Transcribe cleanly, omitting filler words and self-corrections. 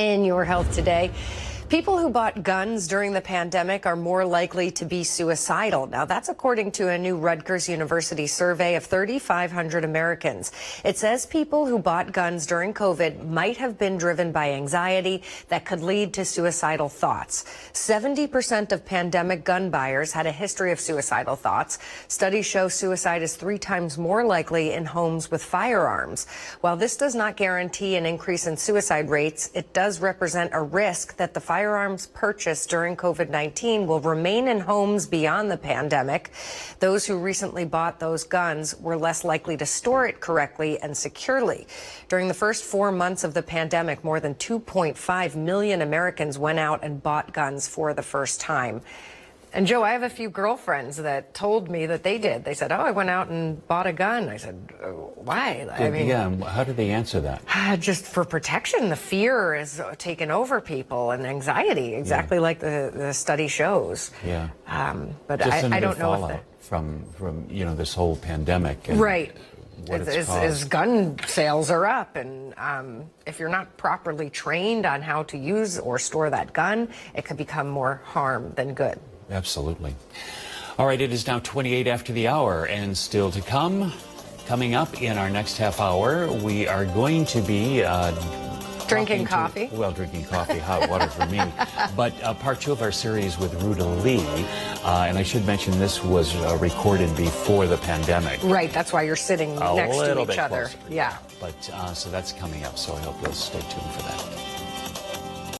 In your health today, people who bought guns during the pandemic are more likely to be suicidal. Now, that's according to a new Rutgers University survey of 3,500 Americans. It says people who bought guns during COVID might have been driven by anxiety that could lead to suicidal thoughts. 70% of pandemic gun buyers had a history of suicidal thoughts. Studies show suicide is 3 times more likely in homes with firearms. While this does not guarantee an increase in suicide rates, it does represent a risk that the firearms purchased during COVID-19 will remain in homes beyond the pandemic. Those who recently bought those guns were less likely to store it correctly and securely. During the first 4 months of the pandemic, more than 2.5 million Americans went out and bought guns for the first time. And Joe, I have a few girlfriends that told me that they did. They said, "Oh, I went out and bought a gun." I said, "Why?" I mean, yeah, how did they answer that? Just for protection. The fear is taken over people and anxiety, exactly like the study shows. Yeah. But I don't know if that from this whole pandemic. And right. What As gun sales are up, and if you're not properly trained on how to use or store that gun, it could become more harm than good. Absolutely. All right, it is now 28 after the hour, and still to come. Coming up in our next half hour, we are going to be drinking coffee. Drinking coffee, hot water for me. But part 2 of our series with Ruta Lee, and I should mention this was recorded before the pandemic. Right, that's why you're sitting next to each other. Closer. Yeah. But so that's coming up, so I hope you'll stay tuned for that.